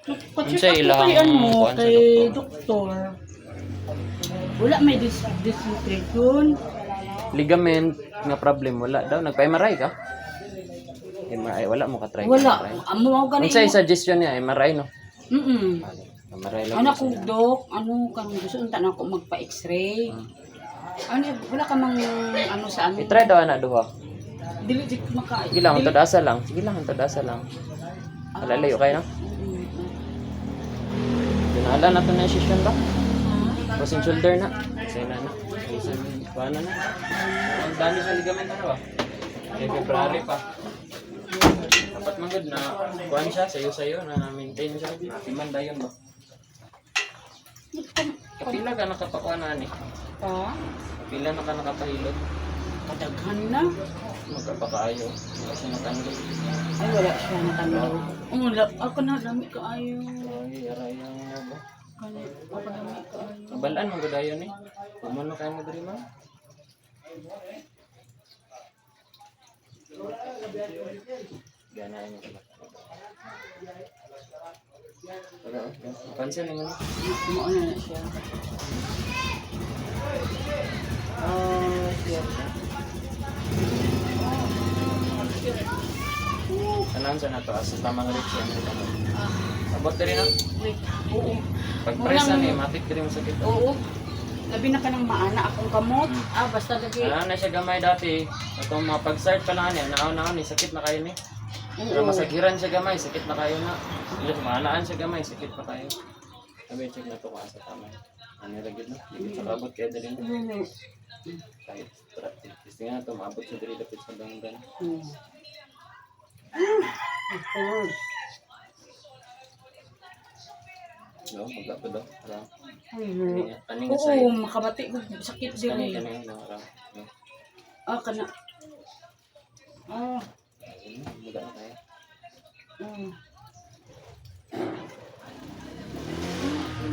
Unsa ilang kay ano, kuan sa kay doktor? doktor. Wala may disinfection. Ligament nga problem wala daw. Nagpa-MRI ka? MRI wala mo ka try. Wala. MRI. Amo ako ganin. Unsa suggestion niya MRI no? MRI lang. Anak ko, Dok, kang gusto unta na ako magpa-x-ray. Ano, wala ka mang ano sa amin. I-try daw ana duha. Dili di maka. Sige lang, untod asa lang. Sige lang, untod asa lang. Alalayo kayo no? Dinala na to na yung session ba? Crossing shoulder na. Kasi na na. Paano na? Ang dami sa ligament ano ba? Kaya February pa. Dapat magod na kuhan siya, sayo-sayo na maintain siya. Timan dayon ba? Kapila ka nakapakuha na ni? Pa? Kapila na ka nakapahilot? Kadaghan na. Magkapakaayo. Kasi natanggal. Ay, wala siya natanggal. Wala. Ako na, dami ka ayo. Ay, arayang nga ba? Ako dami ka ayo. Kabalaan mo gadayon eh. Kumano kayo mo diri man? Ganahin mo pala. Pansin naman. Mauna na siya. Alam sa nato asa tamang reach yan. Abot diri na. Wait. Oo. Pag presa ni matik diri mo sakit. Oo. Labi na ka ng maana akong kamot. Basta lagi. Ano na siya gamay dati. Atong mga pag-start pa lang niya, naaw-naaw ni sakit na kayo ni. Pero masagiran siya gamay, sakit na kayo na. Ilas maanaan siya gamay, sakit pa kayo. Sabi check na to kung asa tama. Ano ragid na? Hindi sa kabot kaya dali na. Kahit practice nga to maabot sa diri dapat sa banggan. Of course. No, magapa daw. Ara. Kaning Oo, side. makabati ko sakit Kaning diri. kaning no, ara. Kana. Muda na kaya.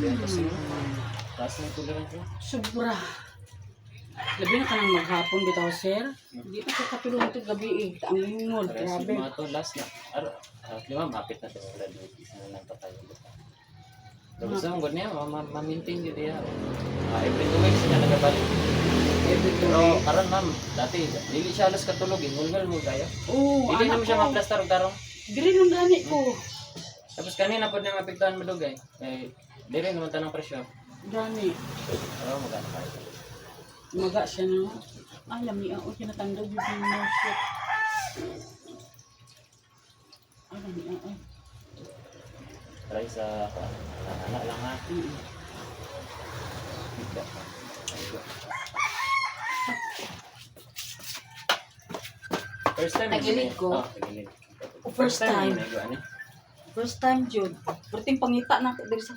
Kasi taas na tolerance mo. Sobra. Labi na ka nang maghapon bitaw, sir. Hindi na ka katulong ito gabi eh. Ang lingod, Grabe. grabe. Mga to last na. Lima, mapit na ito. Wala dito. Isa na lang pa tayo. Tapos ang good niya, ma-maintain yun niya. Every 2 weeks na nagabalik. Pero karon ma'am, dati, dili siya alas katulog. Ingulgal mo kaya. Oo, Dili naman anak siya ko. maplastar og tarong. Diri nung gani ko. Tapos kanina po niya mapigtahan madugay. Dili naman tanang presyo. Gani. Pero magana kayo. Maga siya no. Lami ako kinatanggal yung mo shit. Lami ako. Try sa anak lang ha. First time Nagilig ko. nagilig. First time. Ano? First time, Jud. Perting pangita na ako diri sa...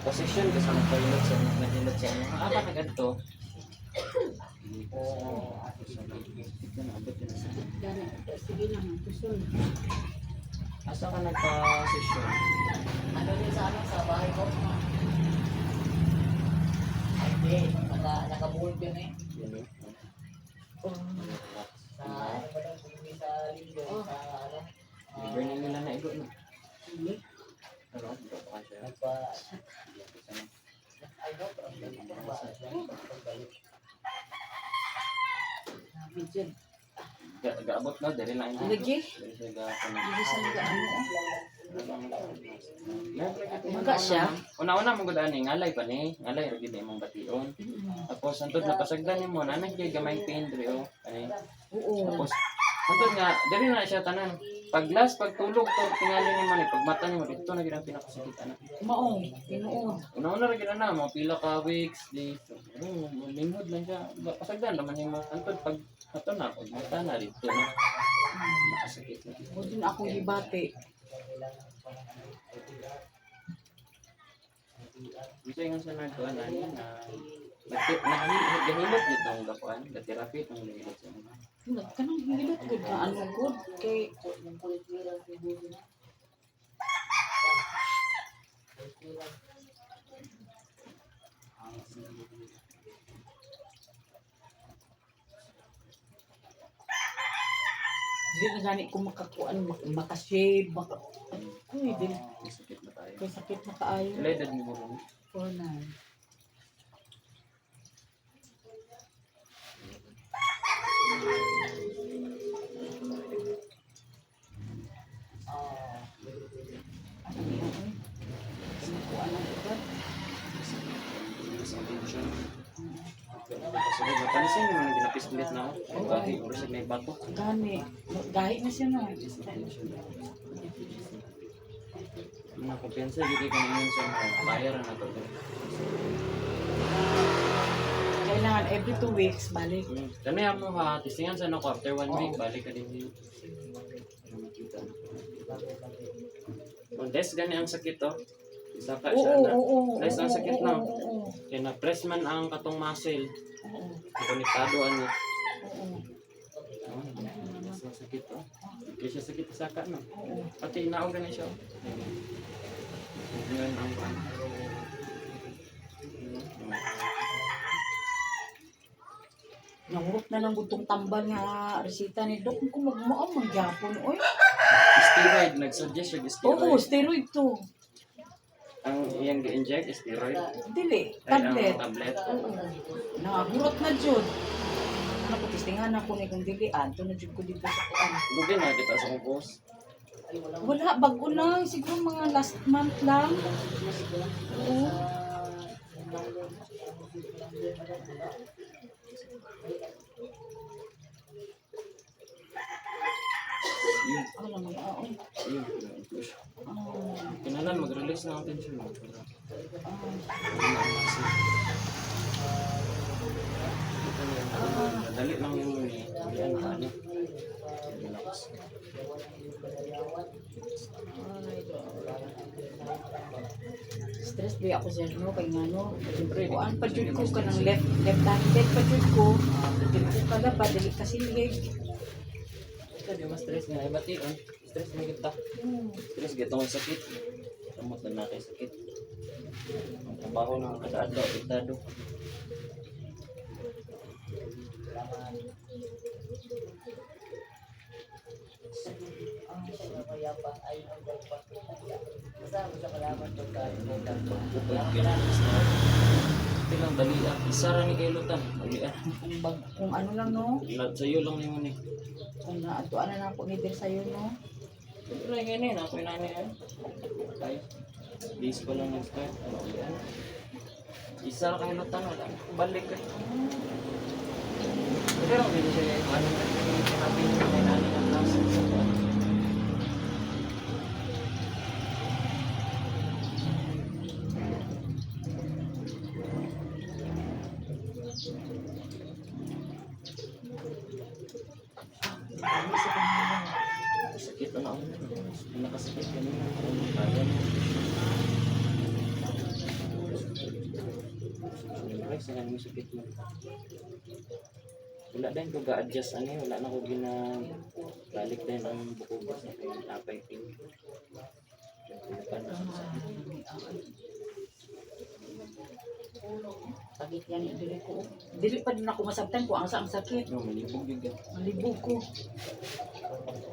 Position kasi nagpahilot sa nagpahilot sa ano. Ba na ganito? Gani. Sige lang. Gusto na. Asa ka nagpa-session? Ano din sa ano, sa bahay ko? Hindi, nakabuhol yun eh. Sa ano ba lang, kung sa linggo, sa ano, Liver na nila na igo no? Hindi. Pero ito pa siya. nagpa... Ay, no, pero ang galing ng bahay. Pagbalik. Sabi, Jud. Gaabot na, dali lang yun. Lagi? Dali siya ga-ano. Hindi sa mga ano. Maga Maga siya? Una-una mong gudaan ngalay pa ni. Ngalay, ragid na imong bation. Tapos, antod na pasagdan mo, nanay kay gamay pain, dre o. Oo. Tapos, antod nga, dali na siya tanan. Pag last, pag tulog, tingali ni man, pag mata niyo, dito na ginang pinakasakit, anak. Maong. Tinuod. Una-una rin na, mga pila ka weeks, days. Lingod lang siya. Pasagdan naman yung mga antod, pag ato na, pag mata na, dito na. Nakasakit na. O din akong gibate. Gusto yung sa nagkuhan na niya na nahilot dito ang gakuhan, gatirapi itong nahilot sa mga. Kanang hilot good na ano good kay gani ko makakuan, makashave, uy, dili. May sakit na tayo. Kay sakit na kaayo. Ilan edad mo ron? 49. Ano yan, uy? Sinakuan ang ugat. Sa attention. Kasi napansin naman ang ginapis-pilit na ako. Ang bagay, oras may bato. Gani. Gahi na siya na. Mga kumpiyansa, hindi kayo kaninin sa bayaran na ito. Kailangan every 2 weeks balik. Kanya mo ha, testingan sa ako after 1 week, balik ka din yun. Makita. Des, gani ang sakit to. Isa ka siya na. Des, ang sakit na. Kaya na-press man ang katong muscle. Konektado ano. Des, ang sakit to. Kaya siya sakit sa ka no. Pati inaog gani siya. Ngayon ang Nahurot na lang gutong tambal nga resita ni Dok. Kung magmuang magyapon, oy. steroid, nag-suggest yung Oo, steroid. steroid to. Ang iyang gi-inject, steroid. Dili, Ay, tablet. ang tablet. Oo. Nahurot na jud. Ano ko tistingan ako ni kung dili adto na jud ko dito sa kuan. Lugi na kita sa kong post. Wala bago lang, siguro mga last month lang. Oo. Yun. Ano naman, oy. Ayun. Kinalan, mag-release na ang tension mo. Dali lang yung yan na ano. Relax. Stress ba ako sir, no? Kaya nga, no? Kuan pa jud ko ka ng left-handed pa jud ko. Dili ko kada ba, dili kasi lig. Ito, di ba stress nga? Iba tiyon. Stress na kita. Stress gito ang sakit. Kamot na natin sakit. Ang trabaho ng kada-adlaw, itado. Tilang dalian. Isa ra ni kay lutan. Dalian. Kung ano lang, no? Sa iyo lang yung ni. Kung naatuan na ako ni Del sa'yo, no? Pero yung yun ako yung nanay yan. Okay. Days ko lang nag-start. Ano yan? Isa kayo lutan. Wala. Balik ka. Pero hindi siya yung ano na yung sinabi niyo may nanay ng klase. Sakit na ako. Nakasakit kanina. Kaya mo. Siyempre, sa ganun sakit mo. Wala din ko ga-adjust ano eh. Wala na ko balik din ang buko ko sa napay pin. Sakit yan, dili ko. Dili pa din ako masabtan ko ang sakit. No, malibog yung gat. Malibog ko.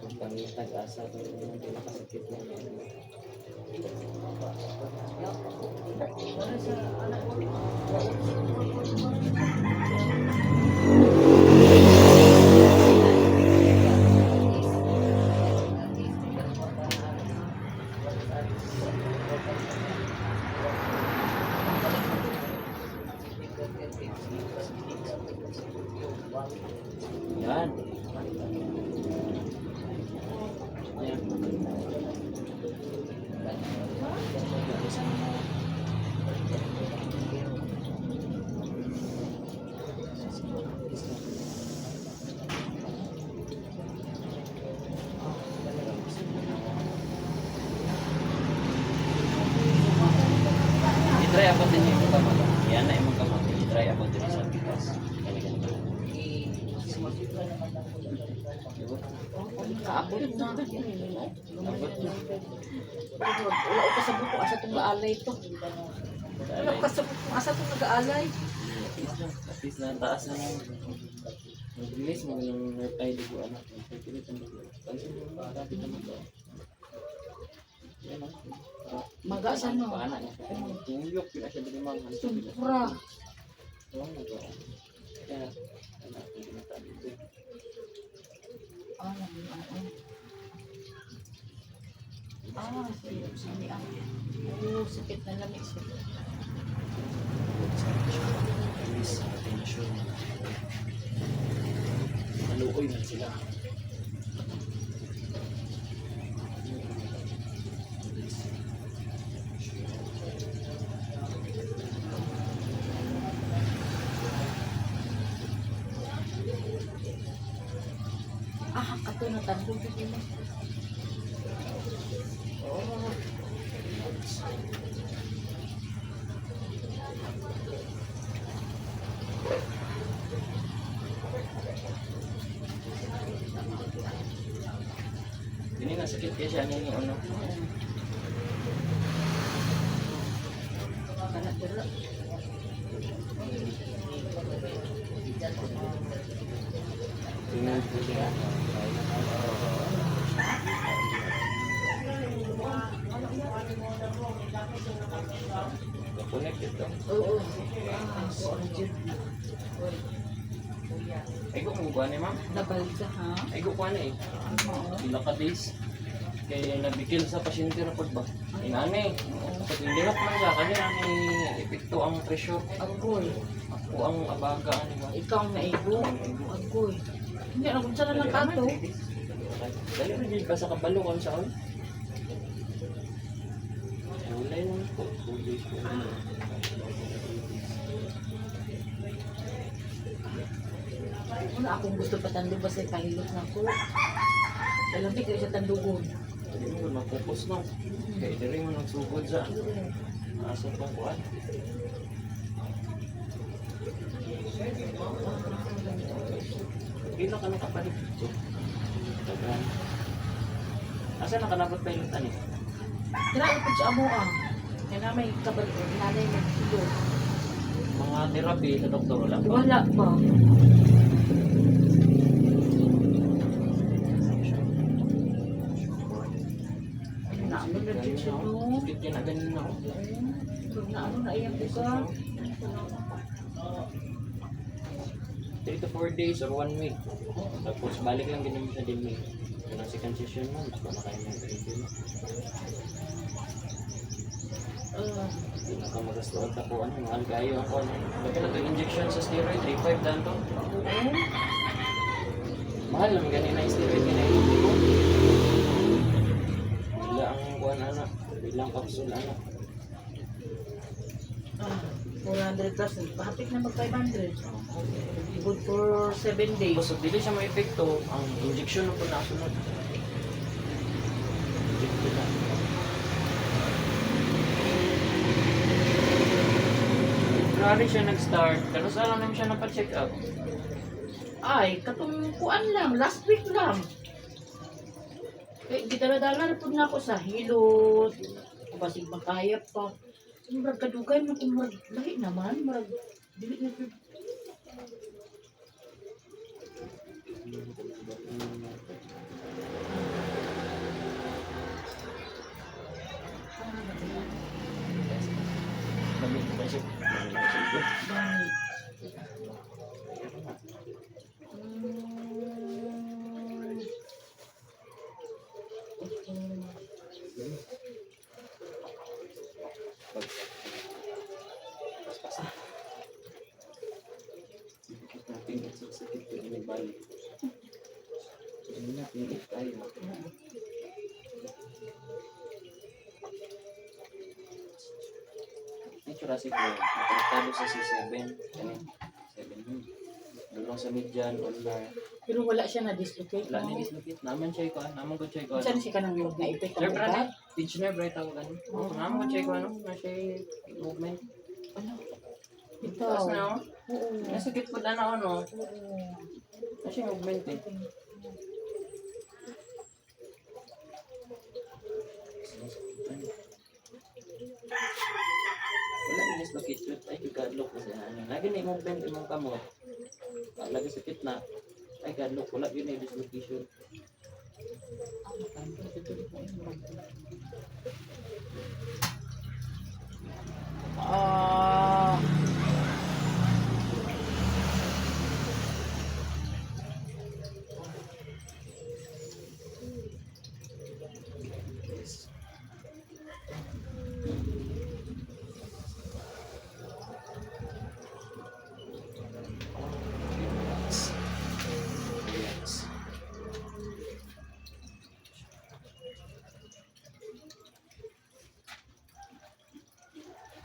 Kung pangitag asa ko yung pinakasakit na yan. Yan. Yan. I-try ako din yung kamay. Yan na yung kamay. I-try ako din sa pitas. Ganito. Kaabot na. Abot na. Wala ko kasabot ko asa itong gaalay ito. Wala ko kasabot ko asa itong nag-aalay. At least na taas na lang. Mag-release mo ng nerve eye dugo anak. Pilit ang dugo. Pansin mo ba? Dati naman to. Yan o. Maga sa no. Paana niya. Tuyok. Pila siya din mga. Sobra. Oo, ito. Kaya, ano, hindi na tayo dito. Sini ang. Oo, sakit na lamig siya. Sa atensyon. Maluoy man sila. Kato na tandong din mo. Oh. Ini nga sakit kaya siya ni ano. Kana dira. Tingnan ko siya. Connected to. Oo. Ay ko kung kuha ni ma'am. Nabalsa ha. Ay ko kuha na eh. Oo. Pila ka days. Kaya nabikil sa pasyente na ba? Inani. Kapag hindi na man siya, kanya ni epekto ang pressure. Agoy. Ako ang abaga. Ano ba? Ikaw ang naigo. Agoy. Hindi na kung saan lang kato. Dali rin ba sa kabalo kung saan? Ulay lang po. Ulay po. Wala akong gusto patandog ba sa kahilot na ko. Alam kayo sa tandugon. Hindi mo mag-focus no. Kaya hindi rin mo nagsugod sa asa pang kuhan. Pila ka nakapalit dito. Tagaan. Asa nakanabot pa yung tani? Tira ipod sa amo ah. Kaya na may kabal nanay mo dito. Mga therapy sa doktor wala pa. Wala pa. Naano na din siya no. Sakit yan na ganun na. Naano na iyang buka. 3 to 4 days or 1 week. Tapos balik lang ganun sa din week. Kung ang second session mo, mas kumakain mo yung ganun. Hindi na ka magastuan ako ano, mahal kayo ako ano. Lagi na ito injection sa steroid, 3.5 dan to. Mahal lang ganun na yung steroid ganun yung ko. Bila ang kuhan anak, bilang kapsul anak. 400 plus. Pahapit na mag 500. Good for 7 days. Tapos dili siya may epekto, ang injection ng pagkasunod. Injection na. February siya nag-start, pero saan lang naman siya napacheck up? Ay, katong kuan lang. Last week lang. Eh, gitala-dala na po na ako sa hilot. Kapasig makaya pa. Murag kadugay mo kung murag lahi naman. Murag dili na po. Jurassic World, nakaliktado sa C7, kani 7 dulong sa midjan, ulnar, Pero wala siya na-dislocate. wala ni dislocate, naman siya ko, naman ko siya ko. Saan siya ka nang yung na-ipit Sir, ang brother, ugat? pinch nerve right ako ganun. Naman ko siya ko, ano, na siya movement. Ano? Ito. Tapos na, Oo. nasakit po na ano, Oo. na siya movement eh. Wala ni dislocate yun, ay kikadlock ko siya. Lagi na yung movement imong kamot. Lagi sakit na, ay kadlock, wala yun na yung dislocation. Ah, Relax.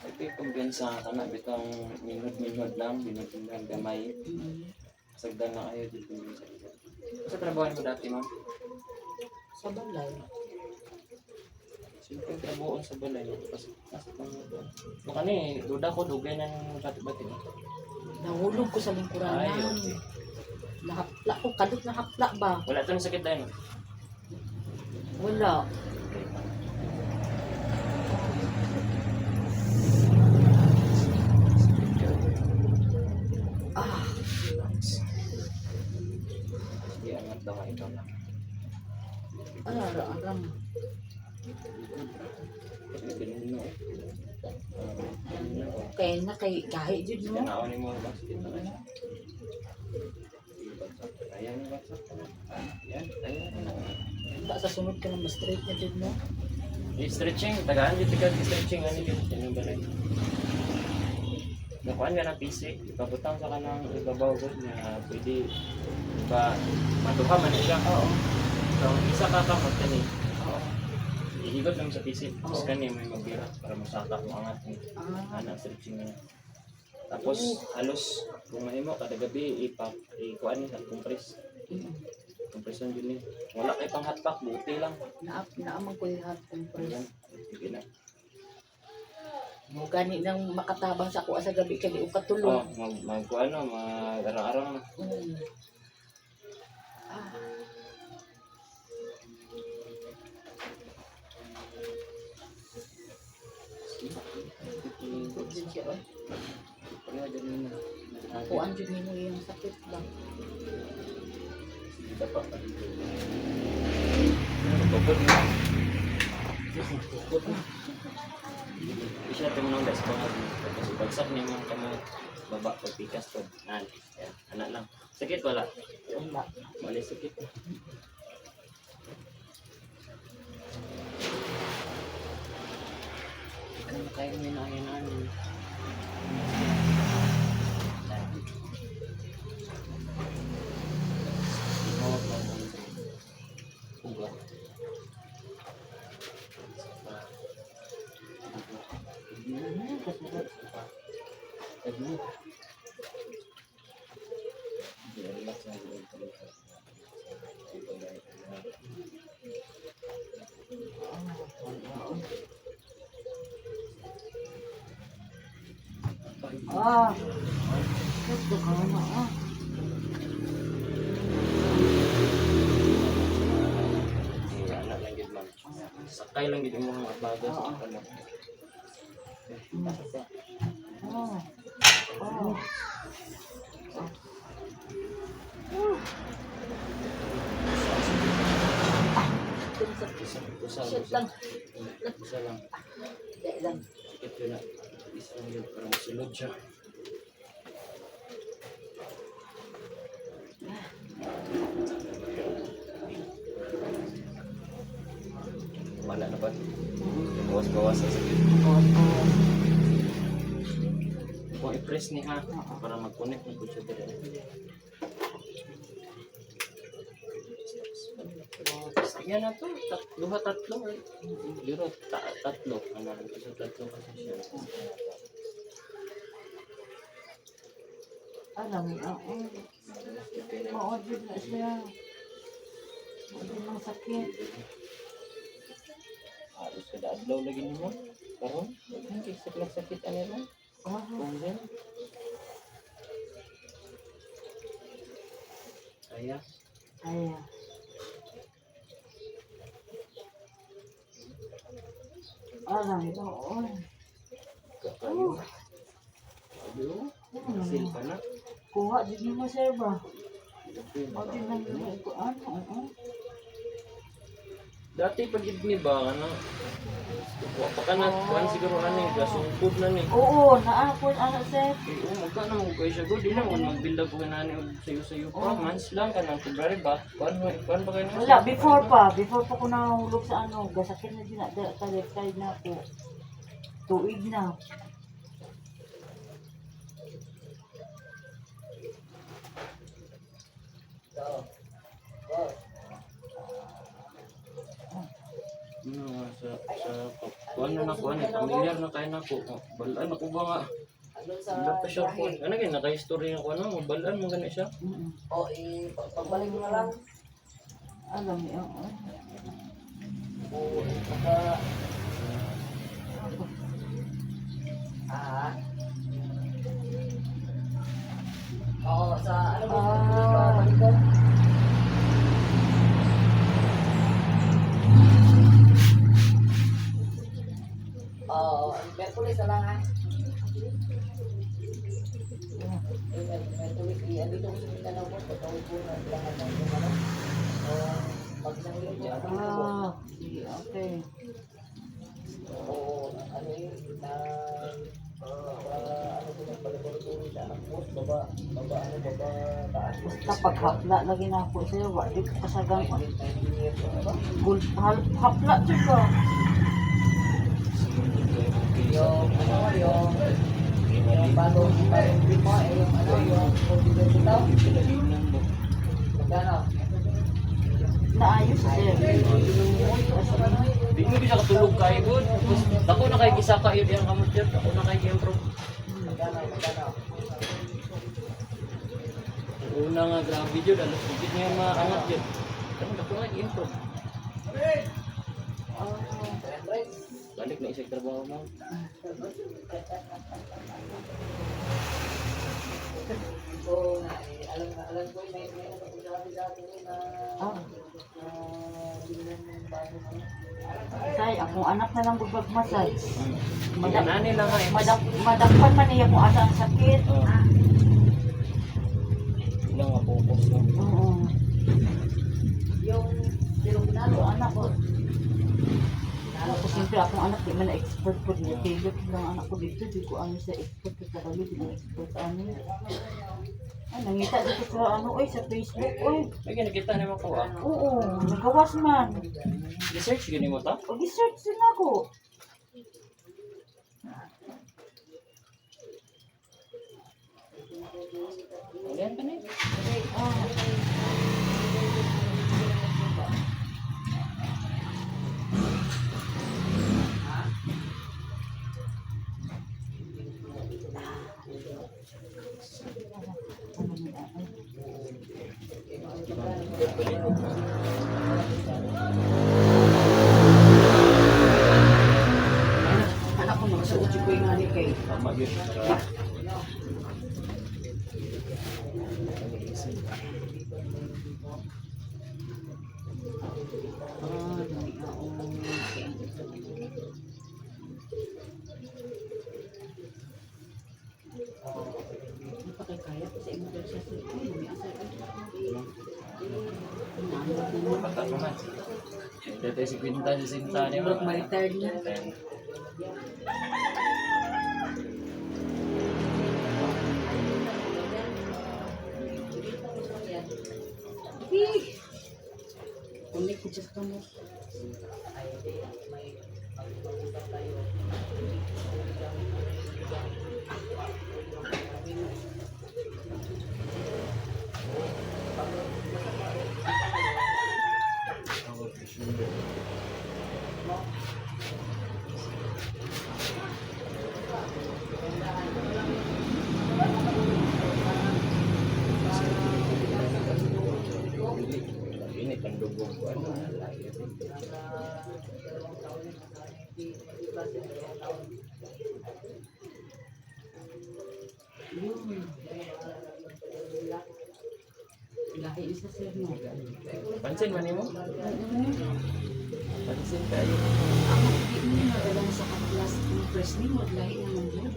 Okay, kumbensa ka na, bitang minod-minod lang, binod-binod gamay. Sagdan na kayo dito sa isa. Sa trabaho mo dati, ma'am? sa balay. Siyempre, trabaho sa balay. Pasok lang mo doon. Baka ni, duda ko, dugay na ng bati-bati. Nahulog ko sa Ay, lingkuranan. okay. Nahapla ko, kadot na hapla ba? Wala ito ng sakit dahil. Wala. Ah, Sige, angat daw kayo lang. aram. Kasi ganun no. Kaya na kay kahit yun Sige, mo. naawin mo ba? Sige, na kayo. Ayan, bagsak. Ayan, ayan. Ba sa sunod ka na ma-straight na dyan mo. I-stretching, tagaan dito ka, i-stretching, ano yun, yan yung balay. Nakuhaan ka ng pisik, ipabutang sa kanang ibabaw ko na pwede ba maduha man na siya. Oo. So, isa kakamot ka ni, Oo. ihigot lang sa pisik, tapos Oo. kanya may magbira para masaka kung angat ni, Ah, stretching na. Tapos, halos, kung ano mo, kada gabi, ikuhaan niya, compress. Compression yun eh. Wala kayo pang hotpack, buti lang. naamang ko yung hot Ayan, compress. sige na. Mo gani nang makatabang sa kuha sa gabi kay di Oh, ko katulog. mag-arang-arang na. Mm. Ah, good din siya. Oy. Kaya ganun na. Kuhaan dyan mo yung sakit ba? Sige, dapat pa dito. Tupot na. Tupot na. Hindi siya natin muna ulit sa pangag. Tapos ibagsak niya mga kamay. Baba, pagpikas to. Ayan, anak lang. Sakit wala? Wala. Mali sakit. Ano kayo may nakayanan? Ah. Gusto ka na ah. Anak lang gid ma'am. Sakay lang gid imong mga bagas Oo. sa kanila. Oh. Oh. Usa Shit lang. Usa lang. Dahil lang. Sakit yun na. Isa lang yun para masulod siya. Wala na ba? Bawas-bawas sa sakit. Kung i-press ni ha, para mag-connect ng pulso dito. Yan na to, tatlo. Dito, tatlo. Ano, isa tatlo kasi siya. Alam mo, oo. Oo, dyan na siya. Hindi mang sakit. Harus kada adlaw lagi nimo. Karon, hindi sakit ano lang. Oh. Kung yan. Kaya, Ay. Alam mo, oo. kakayo. Ayo, feel pa na. Kuha, din mo sir ba? O, din lang yung ko. Ano, oo. Dati pag ni ba ano? Pa ka na kuan siguro ani gasungkod na ni. Oo, naapon ana sir. Oo, magkano mo kayo siya good, di na mo mag-build up ko nani og sayo-sayo pa. Months lang ka nang February ba? Kuan ba kayo na? Wala, before pa ko nahulog sa ano, gasakit na din na, left side na ako. Tuig na. Sa kuan na kuan pamilyar na kayo na ko. Balaan ako ba nga? Wala pa siya kuan. Ano gyud naka-history ng kuan mo, balaan mo gani siya. O, pagbalik mo na lang. Alam niyo, O, baka... Ah. Oo, sa ano mo? Balik ko? Oo, Merkulis na lang ha. Merkulis, andito ko sa Mindanao po, patawid po na lahat ng yung ano. O, magsahulog dyan. sige, okay. Oo, ano yun, na... ano po ng laboratory sa Akmos, baba, taas. Basta paghapla lagi na ako sa'yo, wala di ko kasagang Engineer po, ano ba? hapla juga. Yung bagong lima, yung ano, yung confidential daw. Magkano? Naayos sir. Di mo bisa katulog kay good. Ako na kay gisa ka yun yang kamot yun. Ako na kay improve. Magkano? Una nga grabe jud alas bigit niya maangat yun. Pero ako na kay improve. Balik na isig trabaho mo. Oo, alam ko, may ano ko sabi sa atin na bilang ng bago mo. Say, akong anak na lang bugbag massage. Nani lang nga Madakpan man niya kung asa ang sakit. Ilang nga focus no. Oo. Yung Filipinado, Ako anak ko. Ako siyempre akong anak di man na expert po niya. Kaya lang anak ko dito, di ko ano sa expert ko talaga, di na expert ano. Ay, nangita dito sa ano, sa Facebook, May ginakita naman ko ah. Oo, nagawas man. Research gini mo ta? Pag-search din ako. Ayan ka na eh. Anak ko magsuot ko yung hani kay. Tama yun. Kaya ko sa imodel siya sa Bata mo man. Dati si Quinta si Sinta niya. Ba't ma-retired na? Kunik ko siya sa kamot. Ini pendukung ko ano lagi. Lahi isa sir mo. Pansin man mo? Pansin kayo. Ang hindi mo nadalang sa kaplas ng press ni mo, lahi naman yun.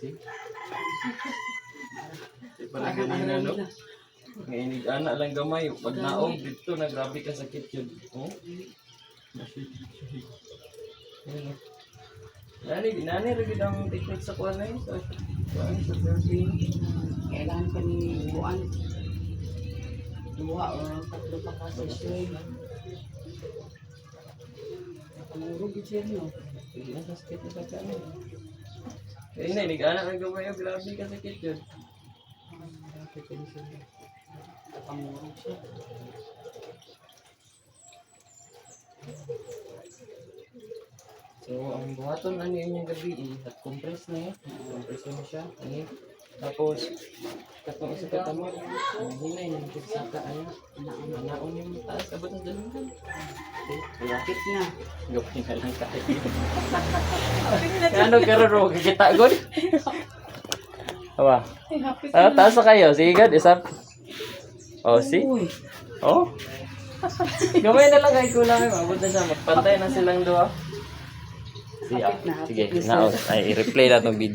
See? Di pa lang ganina, no? Ngayon, anak lang gamay. Pag naog dito, na grabe ka sakit yun. Oh? Ayan, oh. Nani, rin ang technique sa kuwan na yun. Sa surfing. Kailangan pa ni Buwan. 2 o 3 pa ka session. Nakamurog yun siya, no? Hindi na sakit na sa kanya. Kaya na, anak lang gamay. Grabe ka sakit yun. Grabe ka ni siya. Nakamurog siya. So, ang buhaton ano yun yung gabi, at compress na yun. Compress mo siya. Ano. Tapos, katong isa ka tamo, hinay na nagsasaka, ano, naon yung taas, abot na dalawa. Okay, Lapit na. gawin na lang tayo. Ano kararo, kikita god? Awa. Taas na kayo, sige god, isa. Oh, see? Uy. Oh. Gamay na lang kayo kulang, abot na siya, magpantay na silang dua. Hapit na, hapit Sige, na, sir. ay i-replay na itong video.